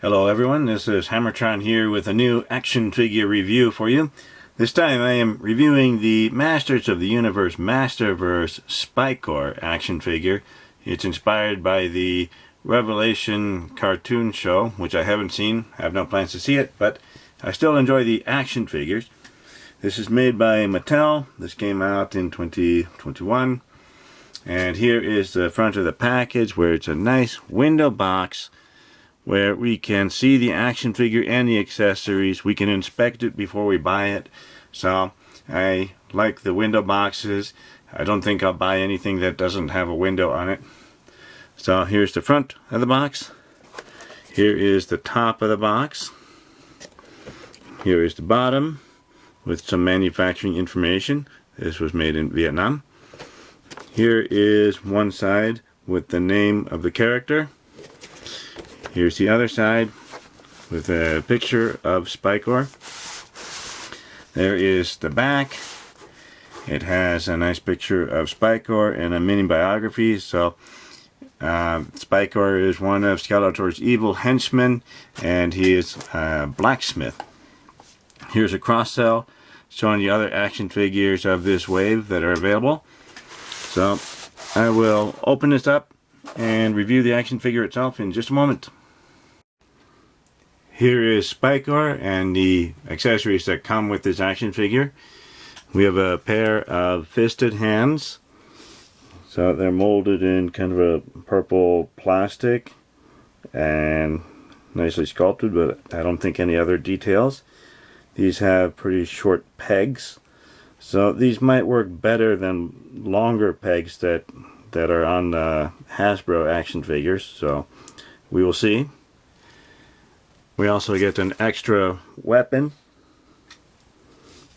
Hello everyone, this is HammerTron here with a new action figure review for you. This time I am reviewing the Masters of the Universe Masterverse Spikor action figure. It's inspired by the Revelation cartoon show, which I haven't seen. I have no plans to see it, but I still enjoy the action figures. This is made by Mattel. This came out in 2021. And here is the front of the package, where it's a nice window box where we can see the action figure and the accessories. We can inspect it before we buy it. So I like the window boxes. I don't think I'll buy anything that doesn't have a window on it. So here's the front of the box. Here is the top of the box. Here is the bottom with some manufacturing information. This was made in Vietnam. Here is one side with the name of the character. Here's the other side with a picture of Spikor. There is the back. It has a nice picture of Spikor and a mini biography. So Spikor is one of Skeletor's evil henchmen, and he is a blacksmith. Here's a cross cell showing the other action figures of this wave that are available. So I will open this up and review the action figure itself in just a moment. Here is Spikor and the accessories that come with this action figure. We have a pair of fisted hands. So they're molded in kind of a purple plastic and nicely sculpted, but I don't think any other details. These have pretty short pegs. So these might work better than longer pegs that are on the Hasbro action figures. So we will see. We also get an extra weapon,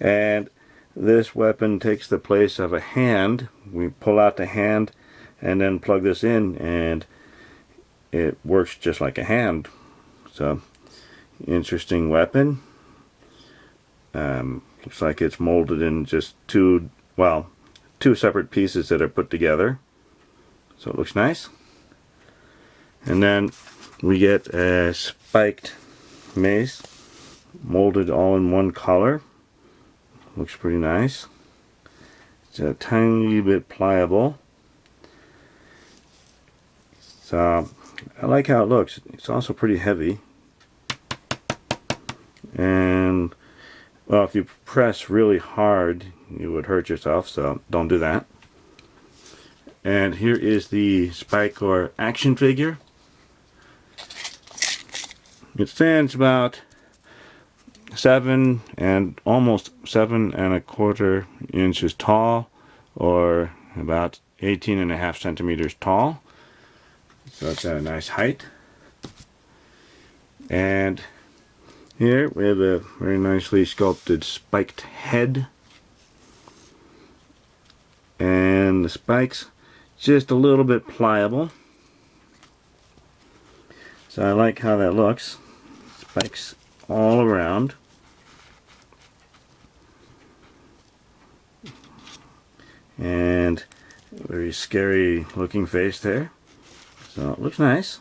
and this weapon takes the place of a hand. We pull out the hand and then plug this in, and it works just like a hand. So interesting weapon. Looks like it's molded in just two separate pieces that are put together. So it looks nice. And then we get a spiked mace, molded all in one color. Looks pretty nice. It's a tiny bit pliable. So I like how it looks. It's also pretty heavy. And well, if you press really hard, you would hurt yourself, so don't do that. And here is the Spikor action figure. It stands about 7 and almost 7¼ inches tall, or about 18½ centimeters tall. So that's a nice height. And here we have a very nicely sculpted spiked head. And the spikes just a little bit pliable. So I like how that looks. Spikes all around. And very scary looking face there. So it looks nice.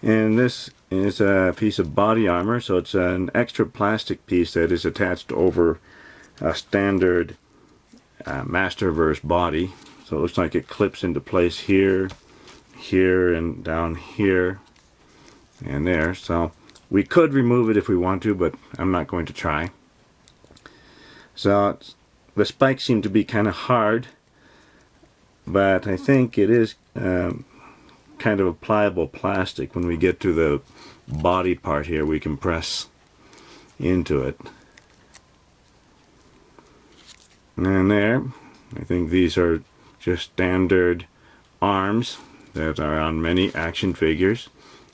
And this is a piece of body armor, so it's an extra plastic piece that is attached over a standard Masterverse body. So it looks like it clips into place here, here, and down here, and there. So we could remove it if we want to, but I'm not going to try. So the spikes seem to be kind of hard, but I think it is kind of a pliable plastic. When we get to the body part here, we can press into it. And there, I think these are just standard arms that are on many action figures.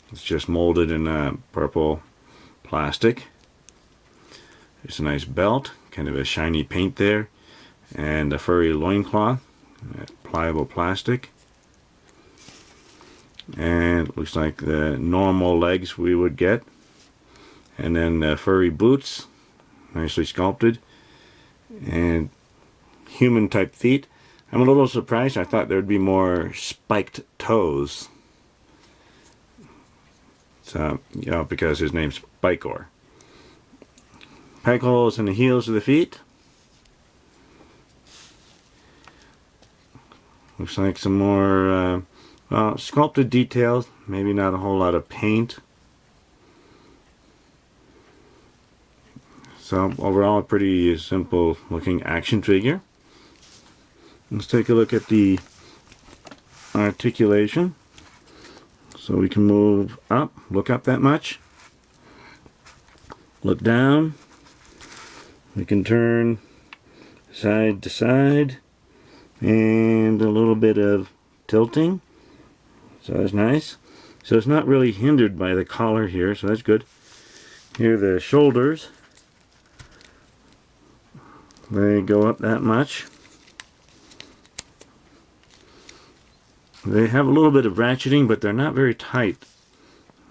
It's just molded in a purple plastic. There's a nice belt, kind of a shiny paint there, and a furry loincloth, pliable plastic. And it looks like the normal legs we would get. And then the furry boots, nicely sculpted. And human type feet. I'm a little surprised. I thought there'd be more spiked toes. So, you know, because his name's Spikor. Peg holes in the heels of the feet. Looks like some more sculpted details, maybe not a whole lot of paint. So overall, a pretty simple looking action figure. Let's take a look at the articulation. So we can move up, look up that much, look down. We can turn side to side, and a little bit of tilting. So that's nice. So it's not really hindered by the collar here, so that's good. Here are the shoulders. They go up that much. They have a little bit of ratcheting, but they're not very tight.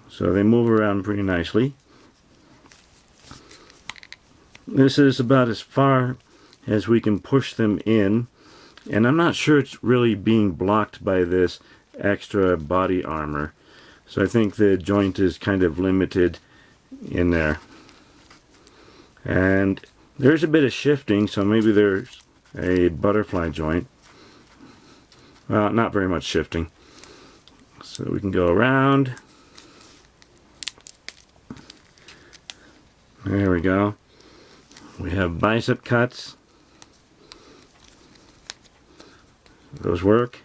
So they move around pretty nicely. This is about as far as we can push them in. And I'm not sure it's really being blocked by this extra body armor. So I think the joint is kind of limited in there. And there's a bit of shifting, so maybe there's a butterfly joint. Well, not very much shifting. So we can go around. There we go. We have bicep cuts. Those work.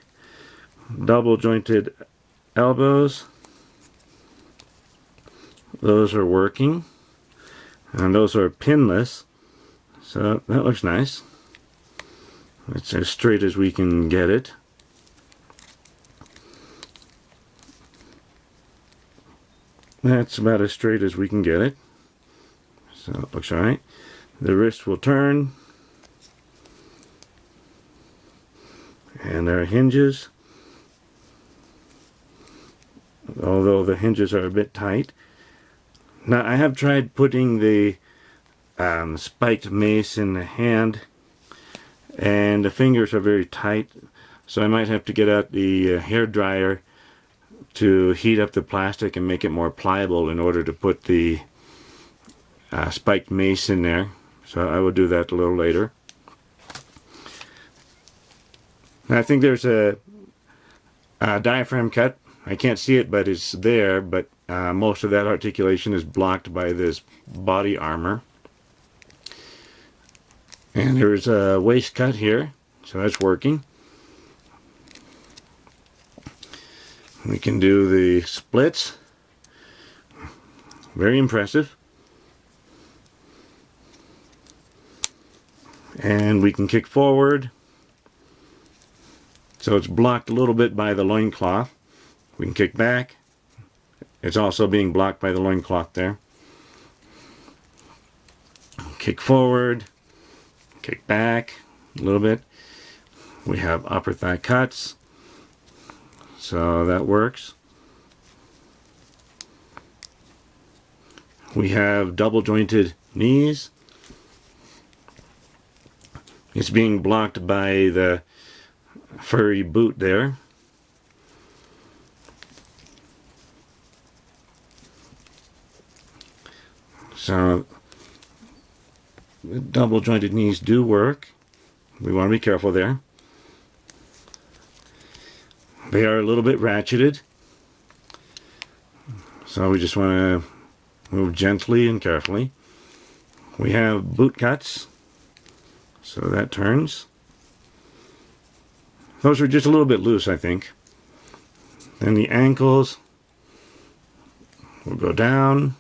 Double jointed elbows. Those are working. And those are pinless. So that looks nice. It's as straight as we can get it. That's about as straight as we can get it. So it looks alright. The wrist will turn. And there are hinges. Although the hinges are a bit tight. Now I have tried putting the spiked mace in the hand, and the fingers are very tight, so I might have to get out the hair dryer to heat up the plastic and make it more pliable in order to put the spiked mace in there. So I will do that a little later. Now I think there's a diaphragm cut. I can't see it, but it's there, but most of that articulation is blocked by this body armor. And there's a waist cut here, so that's working. We can do the splits. Very impressive. And we can kick forward. So it's blocked a little bit by the loincloth. We can kick back. It's also being blocked by the loincloth there. Kick forward. Kick back a little bit. We have upper thigh cuts. So that works. We have double jointed knees. It's being blocked by the furry boot there. So the double jointed knees do work. We want to be careful there. They are a little bit ratcheted. So we just want to move gently and carefully. We have boot cuts. So that turns. Those are just a little bit loose, I think. Then the ankles will go down.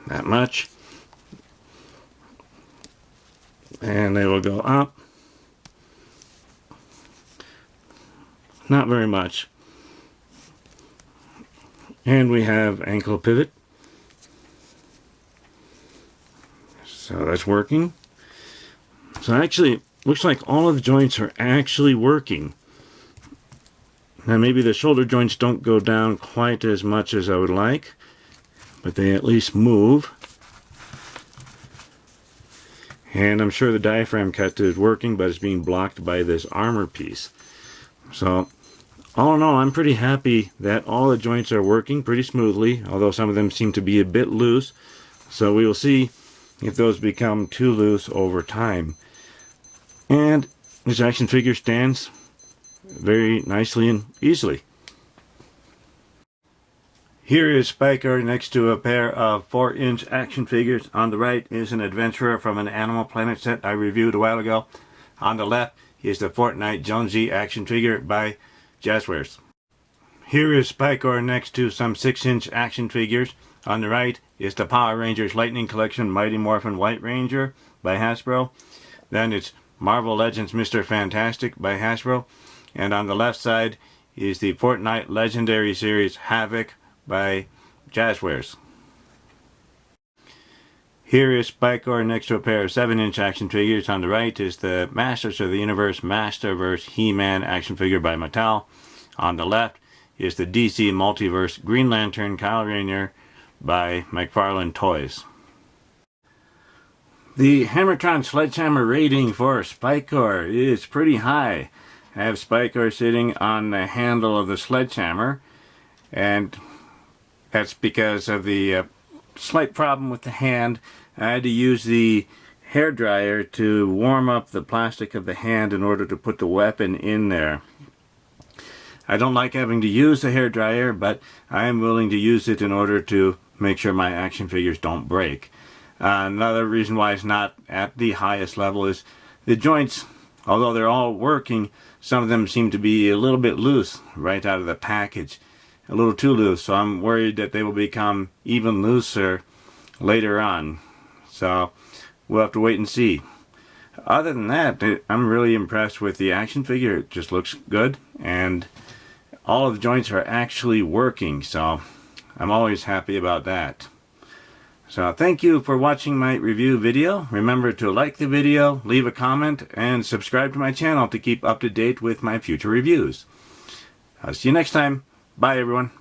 That much. And they will go up. Not very much. And we have ankle pivot. So that's working. So actually, looks like all of the joints are actually working. Now maybe the shoulder joints don't go down quite as much as I would like, but they at least move. And I'm sure the diaphragm cut is working, but it's being blocked by this armor piece. So All in all, I'm pretty happy that all the joints are working pretty smoothly, although some of them seem to be a bit loose. So we will see if those become too loose over time. And this action figure stands very nicely and easily. Here is Spikor next to a pair of 4-inch action figures. On the right is an adventurer from an Animal Planet set I reviewed a while ago. On the left is the Fortnite Jonesy action figure by Jazzwares. Here is Spikor next to some 6-inch action figures. On the right is the Power Rangers Lightning Collection Mighty Morphin White Ranger by Hasbro. Then it's Marvel Legends Mr. Fantastic by Hasbro. And on the left side is the Fortnite Legendary Series Havoc by Jazzwares. Here is Spikor next to a pair of 7-inch action figures. On the right is the Masters of the Universe Masterverse He-Man action figure by Mattel. On the left is the DC Multiverse Green Lantern Kyle Rayner by McFarlane Toys. The HammerTron Sledgehammer rating for Spikor is pretty high. I have Spikor sitting on the handle of the sledgehammer, and that's because of the slight problem with the hand. I had to use the hair dryer to warm up the plastic of the hand in order to put the weapon in there. I don't like having to use the hair dryer, but I am willing to use it in order to make sure my action figures don't break. Another reason why it's not at the highest level is the joints, although they're all working, some of them seem to be a little bit loose right out of the package. A little too loose, so I'm worried that they will become even looser later on. So we'll have to wait and see. Other than that, I'm really impressed with the action figure. It just looks good, and all of the joints are actually working, so I'm always happy about that. So thank you for watching my review video. Remember to like the video, leave a comment, and subscribe to my channel to keep up to date with my future reviews. I'll see you next time. Bye, everyone.